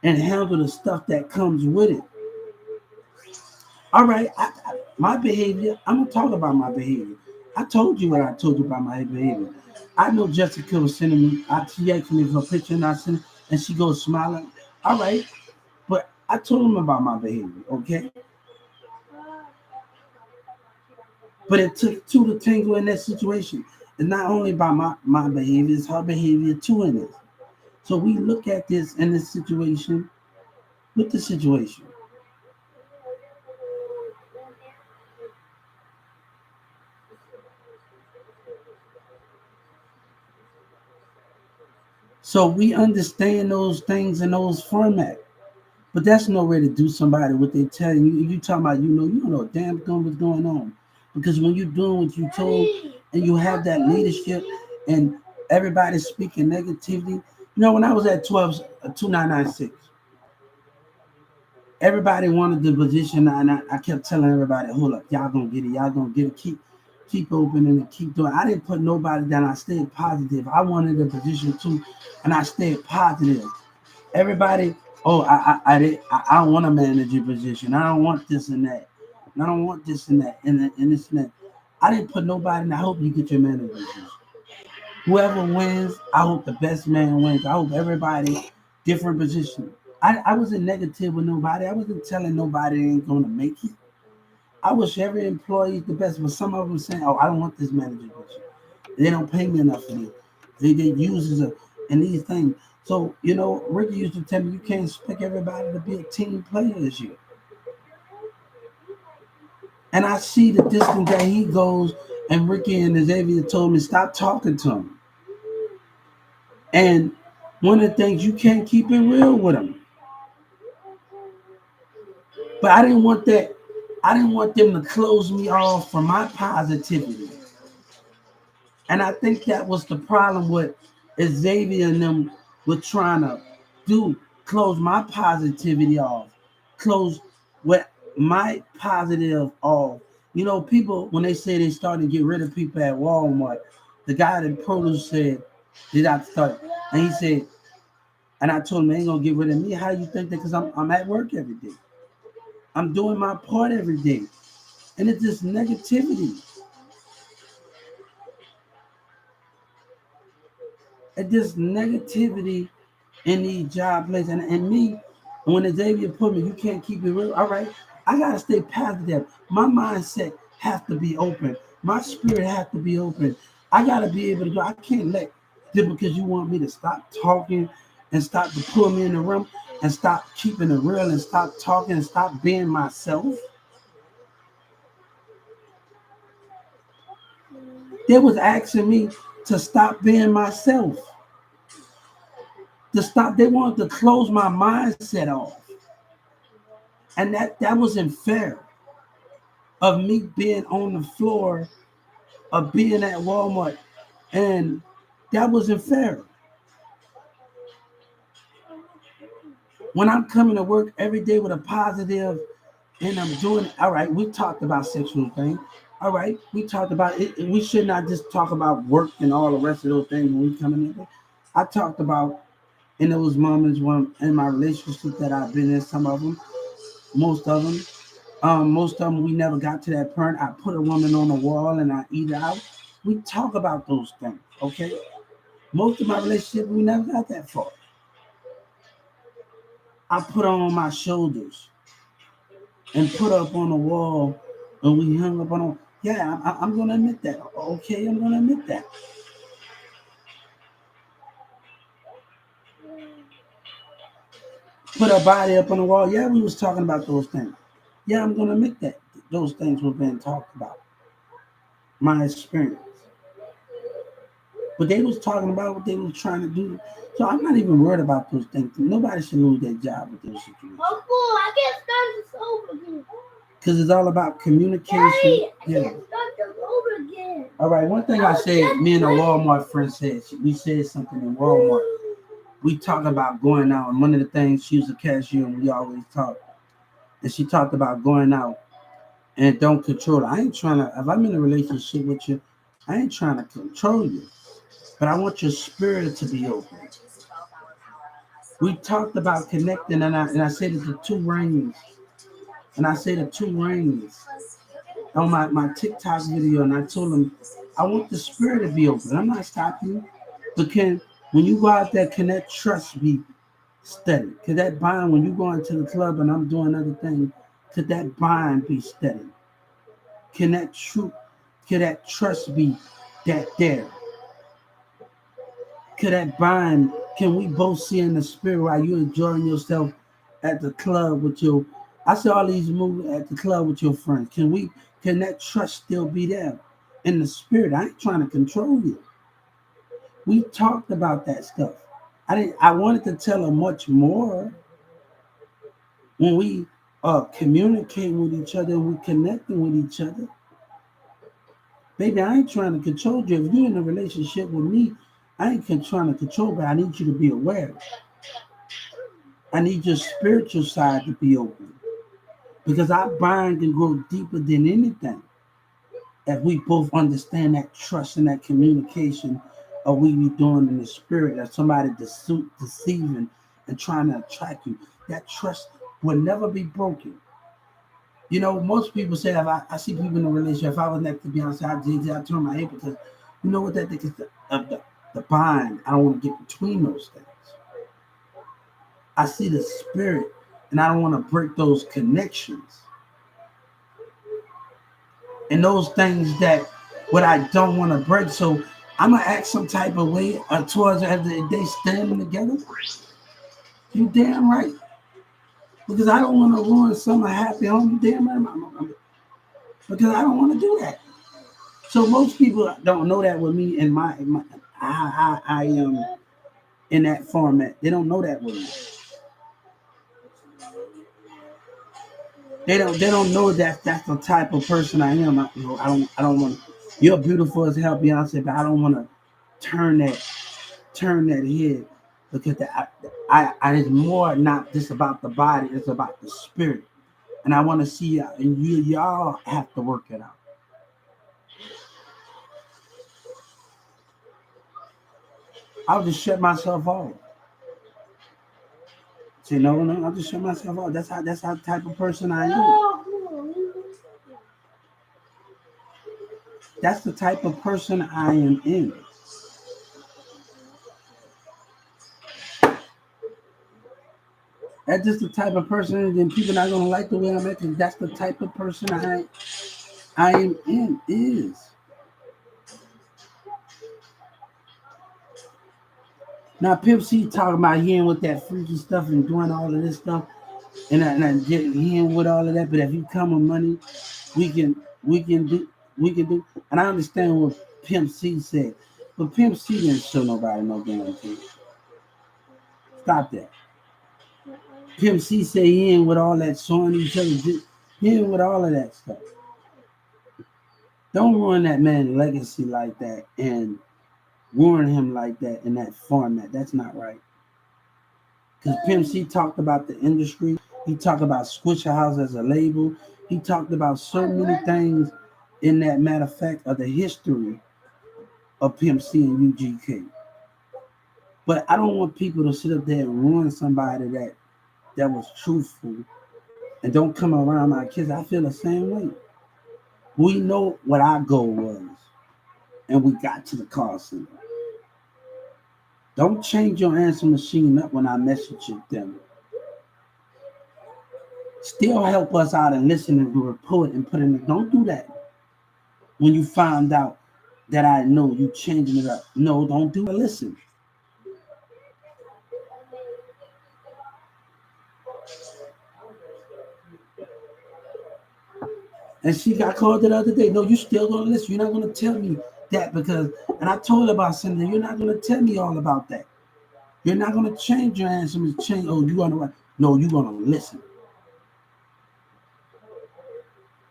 Speaker 1: and handle the stuff that comes with it. All right, my behavior, I'm going to talk about my behavior. I told you what I told you about my behavior. I know Jessica was sending me, she asked me for a picture and I sent it, and she goes smiling. All right, but I told him about my behavior, okay? But it took two to tango in that situation. It's not only about my behavior, it's her behavior too in this. So we look at this in this situation with the situation. So we understand those things in those formats. But that's no way to do somebody what they tell you. You talking about you don't know damn thing what's going on. Because when you're doing what you told and you have that leadership and everybody's speaking negativity. When I was at 12 2996, everybody wanted the position and I kept telling everybody, hold up, y'all gonna get it, keep opening and keep doing. I didn't put nobody down. I stayed positive. I wanted a position too, and I stayed positive. Everybody, oh, I don't want a manager position. I don't want this and that. And I don't want this and that and this and that. I didn't put nobody, and I hope you get your manager position. Whoever wins, I hope the best man wins. I hope everybody different position. I wasn't negative with nobody. I wasn't telling nobody they ain't gonna make it. I wish every employee the best, but some of them saying, "Oh, I don't want this manager position. They don't pay me enough for this. They get users and these things." So Ricky used to tell me you can't expect everybody to be a team player this year. And I see the distance that he goes, and Ricky and Xavier told me stop talking to him. And one of the things you can't keep it real with him. But I didn't want that. I didn't want them to close me off from my positivity. And I think that was the problem with Xavier and them were trying to do, close my positivity off, close what my positive off. People when they say they started to get rid of people at Walmart, the guy at produce said, "Did I start?" And he said, and I told him they ain't gonna get rid of me. How you think that? Because I'm at work every day. I'm doing my part every day, and it's this negativity. It's this negativity in these job places. And me, when Xavier put me, you can't keep it real. All right, I gotta stay positive. My mindset has to be open. My spirit has to be open. I gotta be able to go. I can't let just because you want me to stop talking and stop to pull me in the room and stop keeping it real and stop talking and stop being myself. They was asking me to stop being myself. To stop, they wanted to close my mindset off. And that wasn't fair of me being on the floor of being at Walmart, and that wasn't fair. When I'm coming to work every day with a positive, and I'm doing all right. We talked about sexual things. All right, we talked about it. We should not just talk about work and all the rest of those things when we come in. I talked about in those moments when in my relationship that I've been in. Some of them, most of them. Most of them we never got to that point. I put a woman on the wall and I eat her out. We talk about those things, okay? Most of my relationship we never got that far. I put her on my shoulders and put her up on the wall, and we hung up on her. Yeah, I'm gonna admit that. Okay, I'm gonna admit that. Put her body up on the wall. Yeah, we was talking about those things. Yeah, I'm gonna admit that those things were being talked about. My experience. But they was talking about what they was trying to do. So I'm not even worried about those things. Nobody should lose their job with those situations.
Speaker 2: Uncle, I can't start this over again.
Speaker 1: Because it's all about communication.
Speaker 2: Daddy, I
Speaker 1: Yeah.
Speaker 2: can't start this over again.
Speaker 1: All right, one thing I said, me and a Walmart friend said, we said something in Walmart. We talked about going out, and one of the things, she was a cashier, and we always talk. And she talked about going out and don't control it. I ain't trying to, if I'm in a relationship with you, I ain't trying to control you, but I want your spirit to be open. We talked about connecting, and I said it the two rings, and I said the two rings on my TikTok video, and I told them I want the spirit to be open. I'm not stopping you, but can when you go out there, can that trust be steady? Could that bond when you go into the club and I'm doing other things? Could that bond be steady? Can that truth, can that trust be that there? Could that bond, can we both see in the spirit while you enjoying yourself at the club with your, I see all these movies at the club with your friends. Can that trust still be there in the spirit? I ain't trying to control you. We talked about that stuff. I wanted to tell her much more when we communicate with each other and we connecting with each other. Baby, I ain't trying to control you. If you're in a relationship with me, I ain't trying to control, but I need you to be aware. I need your spiritual side to be open. Because our bond can go deeper than anything. If we both understand that trust and that communication of we be doing in the spirit of somebody deceiving and trying to attract you. That trust will never be broken. You know, most people say, if I see people in a relationship, if I was next to Beyonce, I'd turn my head because you know what that thing is the bind. I don't want to get between those things. I see the spirit and I don't want to break those connections. And those things that what I don't want to break. So I'm gonna act some type of way towards after they standing together. You damn right. Because I don't want to ruin some happy home. You damn right. Because I don't want to do that. So most people don't know that with me in my I am in that format. They don't know that with me. They don't know that that's the type of person I am. I don't want to. You're beautiful as hell, Beyonce, but I don't want to turn that head because it's more not just about the body. It's about the spirit, and I want to see and y'all have to work it out. I'll just shut myself off. Say no, I'll just shut myself off. That's how type of person I am. That's the type of person I am in. That's just the type of person, and people not gonna like the way I'm acting. That's the type of person I am in. Is now Pimp C talking about hearing with that freaky stuff and doing all of this stuff, and I get hearing with all of that. But if you come with money, we can we can do we can do. And I understand what Pimp C said, but Pimp C didn't show nobody no guarantee. Stop that. Pimp C say he ain't with all that showing each other. He ain't with all of that stuff. Don't ruin that man's legacy like that and ruin him like that in that format. That's not right. Because Pimp C talked about the industry. He talked about Swisher House as a label. He talked about so many things in that matter of fact of the history of Pimp C and UGK. But I don't want people to sit up there and ruin somebody that was truthful and don't come around my kids. I feel the same way. We know what our goal was, and we got to the call center. Don't change your answer machine up when I message them. Still help us out and listen and report and put in. Don't do that. When you find out that I know you changing it up. No, don't do it. Listen. And she got called the other day. No, you still gonna listen. You're not gonna tell me that because, and I told her about something. You're not gonna tell me all about that. You're not gonna change your answer. Change. Oh, you gonna no, you're gonna listen.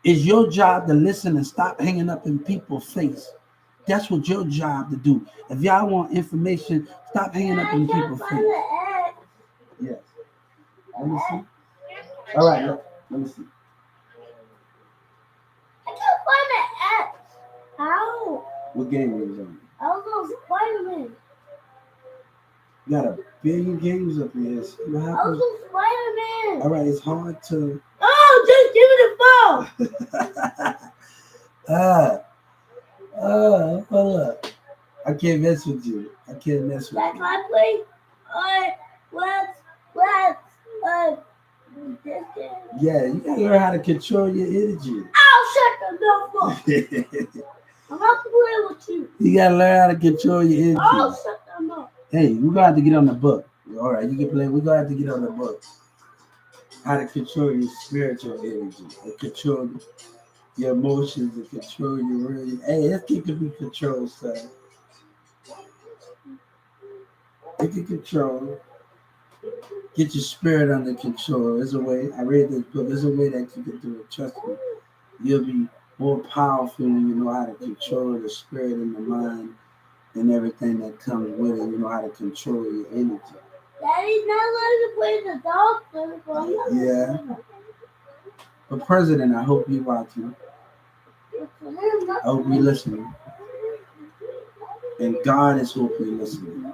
Speaker 1: It's your job to listen and stop hanging up in people's face That's what your job to do. If y'all want information, stop hanging up in people's face. Yes. Let me see. All right, let me see.
Speaker 2: I can't find the X. How?
Speaker 1: What game is on?
Speaker 2: I was on Spider-Man.
Speaker 1: You got a billion games up here. See what
Speaker 2: I was
Speaker 1: happens?
Speaker 2: on Spider-Man.
Speaker 1: All right, it's hard to.
Speaker 2: Oh, just give me the phone.
Speaker 1: Hold up. I can't mess with you. I can't mess with
Speaker 2: Can
Speaker 1: you.
Speaker 2: I play? Let's, this game.
Speaker 1: Yeah, you gotta learn how to control your energy.
Speaker 2: I'll shut the door for. I'm not playing with you.
Speaker 1: You gotta learn how to control your
Speaker 2: I'll
Speaker 1: energy.
Speaker 2: shut them up.
Speaker 1: Hey, we're gonna have to get on the book. All right, you can play. We're gonna have to get on the book. How to control your spiritual energy and control your emotions and control your really. Hey, let's keep it in control, son. You can control. Get your spirit under control. There's a way. I read this book. There's a way that you can do it. Trust me. You'll be more powerful when you know how to control the spirit and the mind and everything that comes with it. You know how to control your energy.
Speaker 2: Daddy's not letting me play the doctor. So I'm not
Speaker 1: Yeah.
Speaker 2: playing it.
Speaker 1: But President, I hope you're watching. I hope you're listening. And God is hoping you're listening.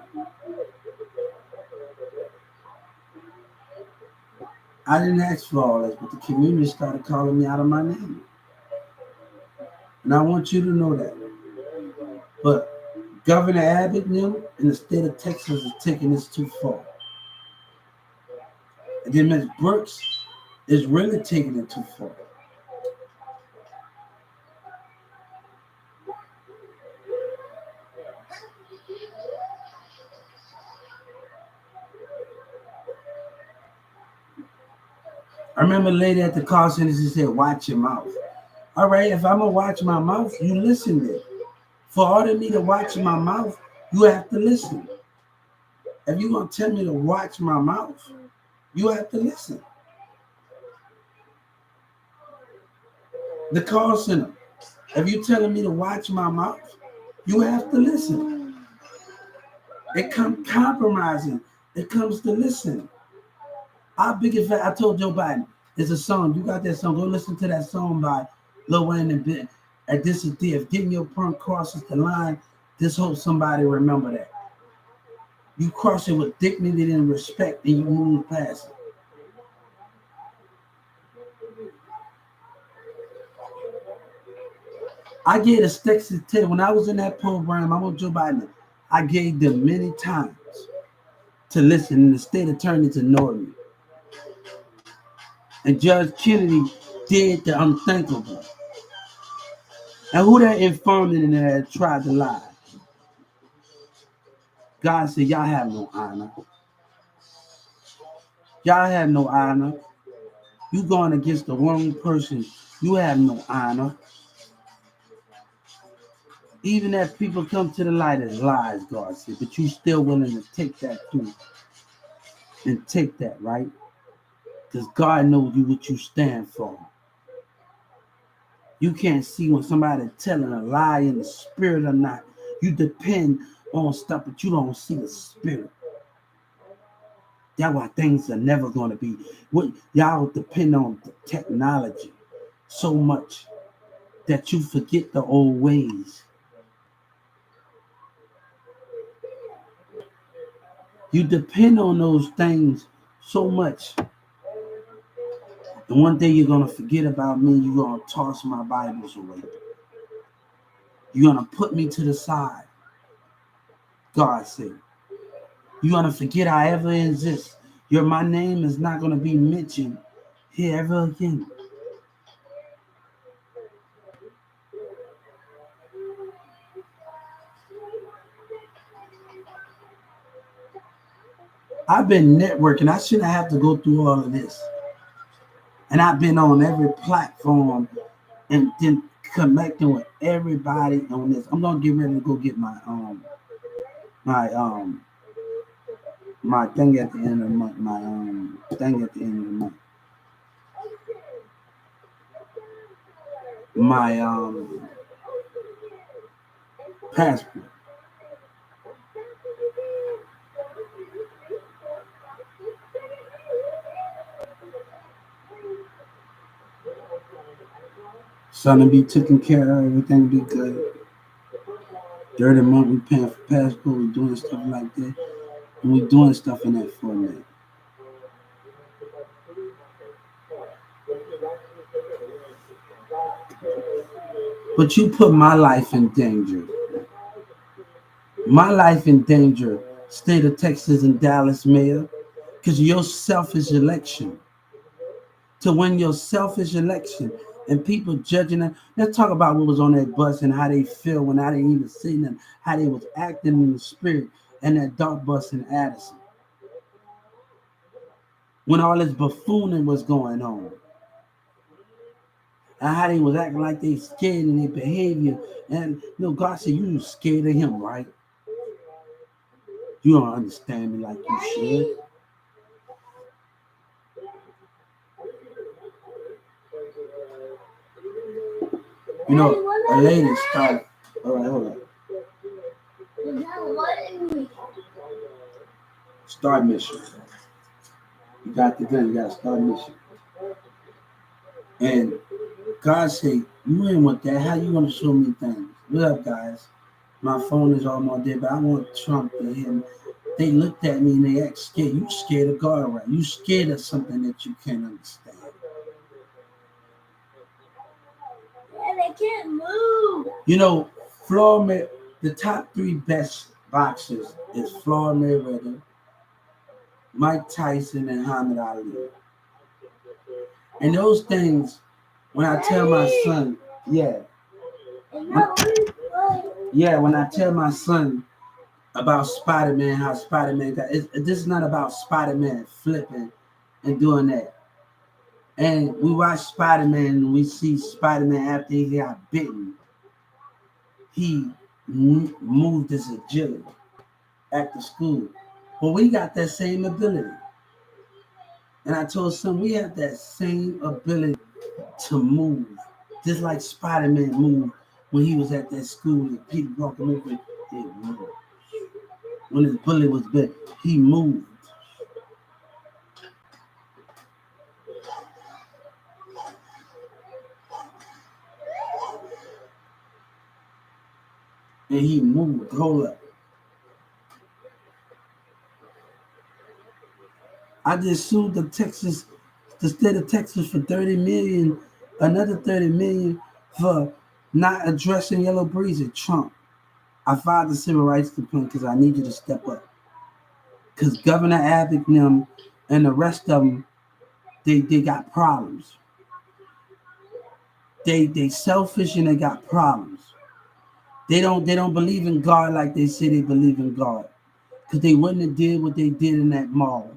Speaker 1: I didn't ask for all this, but the community started calling me out of my name. And I want you to know that. But Governor Abbott knew, and the state of Texas is taking this too far. And then Ms. Brooks is really taking it too far. I remember a lady at the call center, she said, watch your mouth. All right, if I'm going to watch my mouth, you listen then. For order me to watch my mouth, you have to listen. If you're going to tell me to watch my mouth, you have to listen. The call center, if you're telling me to watch my mouth, you have to listen. It comes compromising. It comes to listen. Our biggest fan, I told Joe Biden, it's a song. You got that song. Go listen to that song by Lil Wayne and Ben. At this is if getting your point crosses the line, just hope somebody remember that. You cross it with dignity and respect, and you move past it. I gave the sticks to tell when I was in that program, I'm with Joe Biden. I gave them many times to listen, and the state attorney ignored me. And Judge Kennedy did the unthinkable. And who that informed in there tried to lie? God said, y'all have no honor. Y'all have no honor. You going against the wrong person. You have no honor. Even if people come to the light as lies, God said, but you still willing to take that truth and take that, right? Because God knows you what you stand for. You can't see when somebody telling a lie in the spirit or not. You depend on stuff, but you don't see the spirit. That's why things are never going to be. What y'all depend on the technology so much that you forget the old ways. You depend on those things so much. And one day you're going to forget about me. You're going to toss my Bibles away. You're going to put me to the side. God said. You're going to forget I ever exist. My name is not going to be mentioned here ever again. I've been networking. I shouldn't have to go through all of this. And I've been on every platform and then connecting with everybody on this. I'm gonna get ready to go get my my thing at the end of the month. My thing at the end of the month. My passport. Son to be taken care of, everything be good. 30 month we paying for passport, we doing stuff like that. And we doing stuff in that format. But you put my life in danger. My life in danger, state of Texas and Dallas mayor, because of your selfish election. To win your selfish election and people judging them. Let's talk about what was on that bus and how they feel when I didn't even see them, how they was acting in the spirit and that dark bus in Addison. When all this buffooning was going on. And how they was acting like they scared in their behavior. And God said, you scared of him, right? You don't understand me like you should. You know, a lady started. All right, hold on. Start mission. You got the gun, you got to start mission. And God said, you ain't want that. How you want to show me things? What up, guys? My phone is almost dead, but I want Trump to hear me. They looked at me and they act scared. You scared of God, right? You scared of something that you can't understand.
Speaker 2: And they can't move.
Speaker 1: You know, Floyd, the top 3 best boxers is Floyd Mayweather, Mike Tyson, and Muhammad Ali. And those things, when I tell my son, when I tell my son about Spider-Man, how Spider-Man got, this is not about Spider-Man flipping and doing that. And we watch Spider-Man and we see Spider-Man after he got bitten. He moved his agility after school. Well, we got that same ability. And I told son, we have that same ability to move. Just like Spider-Man moved when he was at that school and people walking over it, moved. When his bullet was bit, he moved. And he moved. Hold up. I just sued the state of Texas for $30 million, another $30 million for not addressing Yellow Breeze at Trump. I filed the civil rights complaint because I need you to step up. Because Governor Abbott and them and the rest of them, they got problems. They selfish and they got problems. They don't believe in God like they say they believe in God. Because they wouldn't have did what they did in that mall.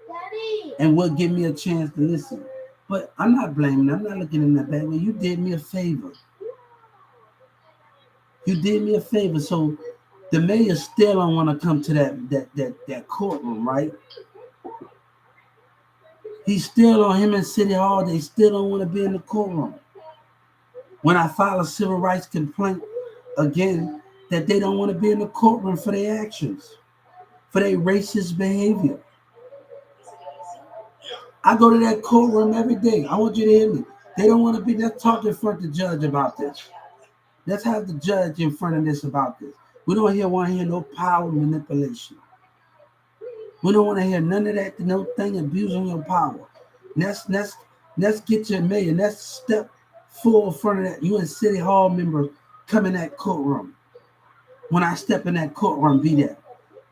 Speaker 2: Daddy.
Speaker 1: And would give me a chance to listen. But I'm not blaming. I'm not looking in that bad way. You did me a favor. You did me a favor. So the mayor still don't want to come to that courtroom, right? He's still on him in City Hall. They still don't want to be in the courtroom. When I file a civil rights complaint again, that they don't want to be in the courtroom for their actions, for their racist behavior. I go to that courtroom every day. I want you to hear me. They don't want to be. Let's talk in front of the judge about this. Let's have the judge in front of this about this. We don't want to hear no power manipulation. We don't want to hear none of that, no thing abusing your power. Let's get your mayor. Let's step full in front of that. You and City Hall members come in that courtroom. When I step in that courtroom, be there.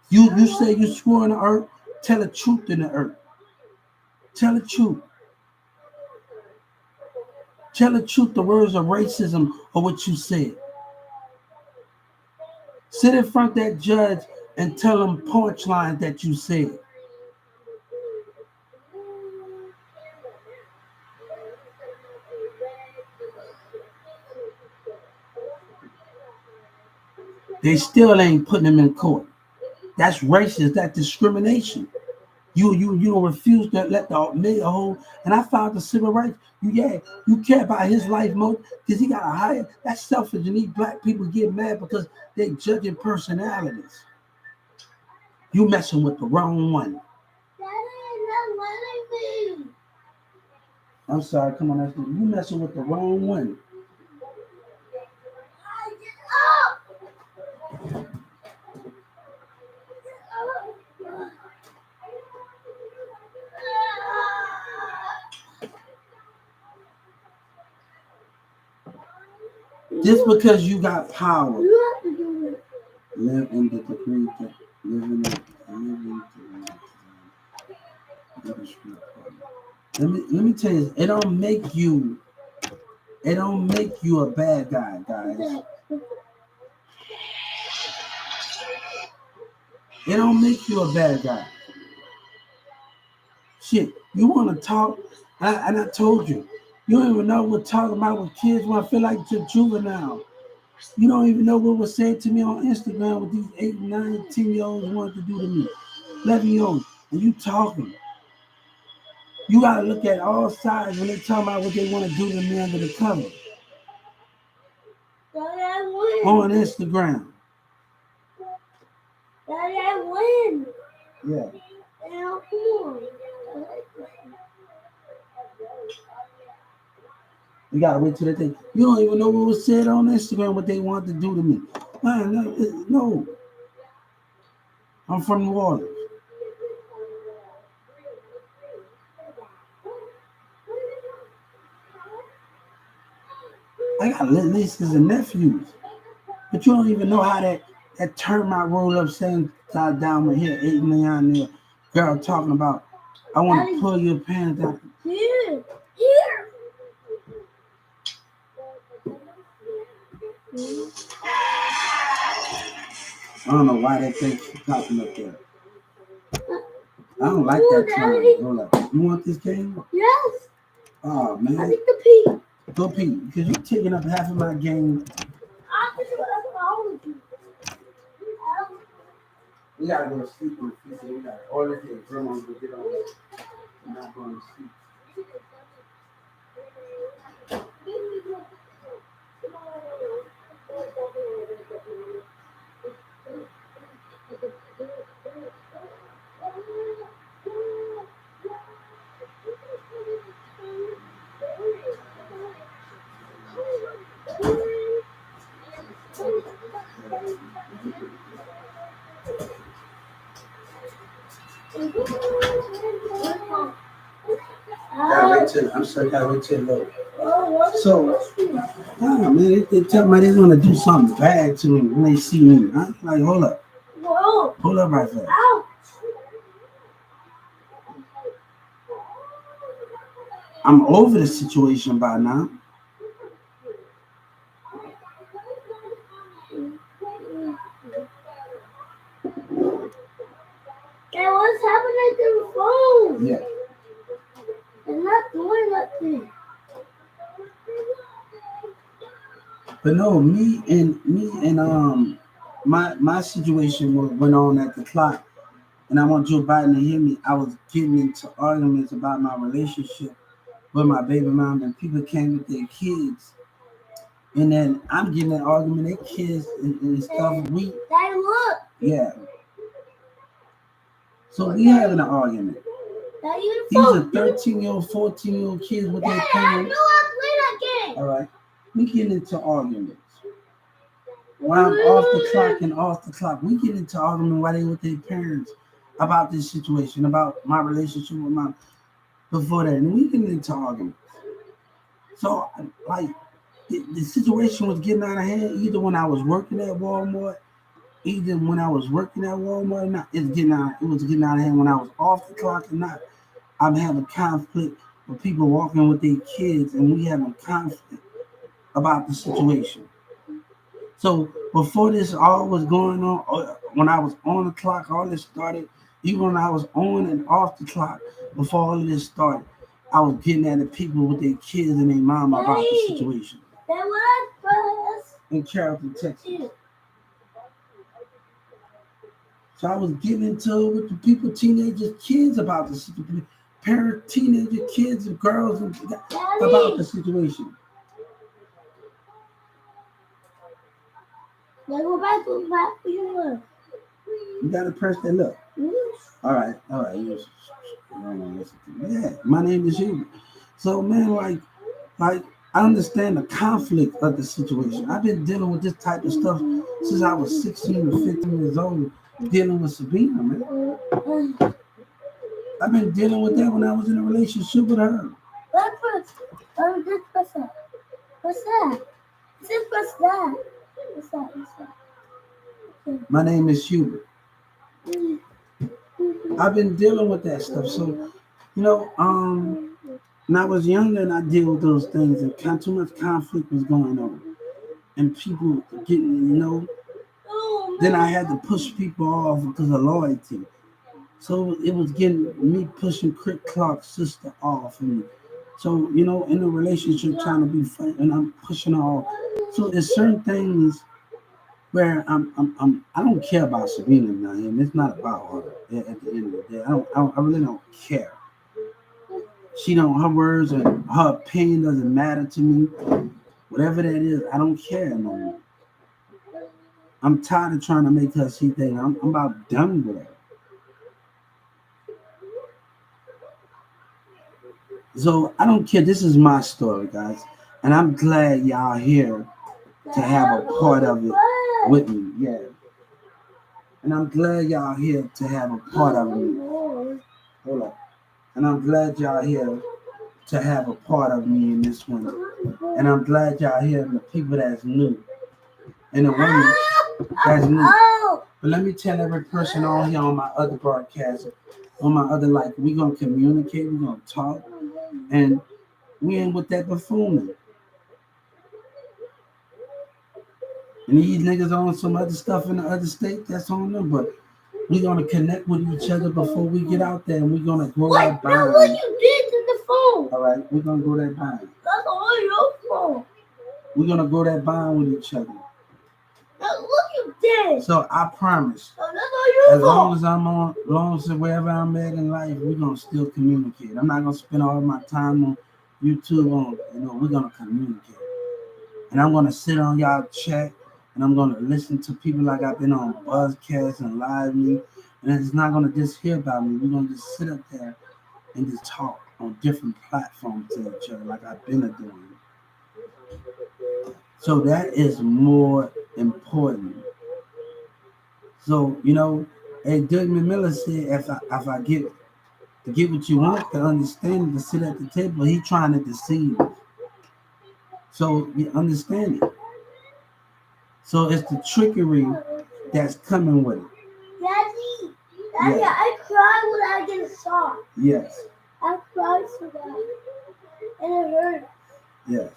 Speaker 1: You say you swore in the earth, tell the truth in the earth. Tell the truth. Tell the truth, the words of racism or what you said. Sit in front of that judge and tell them punchlines that you said. They still ain't putting them in court. That's racist. That's discrimination. You don't refuse to let the make a whole. And I found the civil rights. You care about his life more because he got a higher. That's selfish. And these black people get mad because they judging personalities. You messing with the wrong one. I'm sorry. Come on, you messing with the wrong one. Just because you got power, live in the degree that living in let me tell you, it don't make you a bad guy, guys. It don't make you a bad guy. Shit, you want to talk, and I told you, you don't even know what talking about with kids when I feel like it's juvenile. You don't even know what was said to me on Instagram with these 8, 9, 10-year-olds wanted to do to me. 11-year-olds, and you talking. You gotta look at all sides when they talk about what they want to do to me under the cover. On Instagram. Yeah. You gotta wait till they think. You don't even know what was said on Instagram what they wanted to do to me. Man, no. I'm from New Orleans. I got nieces and nephews. But you don't even know how that turned my roll upside down with here, 8 million there. Girl talking about, I want to pull your pants down. Here. I don't know why that thing keeps popping up there. I don't like that time. Hold up. You want this game? Yes. Oh, man. I need to pee. Go pee. Because you're taking up half of my game. We gotta go to sleep on the feet. We gotta order the grandma's to get on. We're not going to sleep. I'm sorry, gotta wait till low. So, man, they tell me they want to do something bad to me when they see me. I'm like, hold up. Hold up right there. I'm over the situation by now. Hey, what's happening to the phone? Yeah. It's not doing nothing. But no, me and my situation went on at the clock, and I want Joe Biden to hear me. I was getting into arguments about my relationship with my baby mom, and people came with their kids, and then I'm getting an argument. Their kids and stuff. Daddy, look. Yeah. So we having an argument. These are 13-year-old, 14-year-old kids with their parents. All right. We get into arguments. When I'm off the clock, we get into argument while they with their parents about this situation, about my relationship with my before that. And we get into arguments. So, like, the situation was getting out of hand either when I was working at Walmart, or not. It was getting out of hand when I was off the clock or not. I'm having conflict with people walking with their kids, and we having conflict about the situation. So before this all was going on, when I was on the clock, all this started. Even when I was on and off the clock, before all of this started, I was getting at the people with their kids and their mom about the situation. That was in Carrollton, Texas. So I was getting into it with the people, teenagers, kids about the situation. Parents, teenager kids and girls about the
Speaker 2: Daddy.
Speaker 1: situation.
Speaker 2: Now go back to back to your work.
Speaker 1: You gotta press that look. All right. I don't wanna listen to me. Yeah, my name is Hubert. So man, like I understand the conflict of the situation. I've been dealing with this type of stuff since I was 16 or 15 years old, dealing with Sabina, man. I've been dealing with that when I was in a relationship with her.
Speaker 2: What first? This what's that? What's that? This what's that? What's that? What's that?
Speaker 1: My name is Hubert.
Speaker 2: Okay.
Speaker 1: I've been dealing with that stuff. So, when I was younger and I deal with those things and too much conflict was going on. And people getting, then I had to push people off because of loyalty. So it was getting me pushing Crit Clark's sister off me. So, in a relationship trying to be friend and I'm pushing her off. So there's certain things where I don't care about Serena now, and it's not about her at the end of the day. I really don't care. She don't her words and her opinion doesn't matter to me. Whatever that is, I don't care no more. I'm tired of trying to make her see things. I'm about done with her. So I don't care. This is my story, guys, and I'm glad y'all here to have a part of it with me. Yeah, and I'm glad y'all here to have a part of it. Hold up. And I'm glad y'all here to have a part of me in this one. And I'm glad y'all here and the people that's new. And the women that's new. But let me tell every person on here on my other broadcast, on my other we're gonna communicate, we're gonna talk, and we ain't with that buffoonery. And these niggas on some other stuff in the other state, that's on them. But we're gonna connect with each other before we get out there, and we're gonna grow that bond.
Speaker 2: Now what you did to the phone?
Speaker 1: All right, we're gonna grow that bond.
Speaker 2: That's all your fault.
Speaker 1: We're gonna grow that bond with each other.
Speaker 2: That's what you did.
Speaker 1: So I promise,
Speaker 2: So that's all your
Speaker 1: as
Speaker 2: fault.
Speaker 1: long as wherever I'm at in life, we're gonna still communicate. I'm not gonna spend all my time on YouTube we're gonna communicate. And I'm gonna sit on y'all chat and I'm gonna listen to people like I've been on Buzzcast and Lively. And it's not gonna just hear about me. We're gonna just sit up there and just talk on different platforms to each other like I've been doing. So that is more important. So, as Doug Miller said, if I get to get what you want, to understand it, to sit at the table, he trying to deceive you. So you understand it. So it's the trickery that's coming with it.
Speaker 2: Daddy,
Speaker 1: Yeah.
Speaker 2: I cried when I get shot.
Speaker 1: Yes.
Speaker 2: I cried so bad. And it hurt.
Speaker 1: Yes.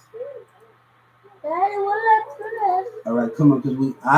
Speaker 2: Daddy, what did I press?
Speaker 1: All right, come on, because I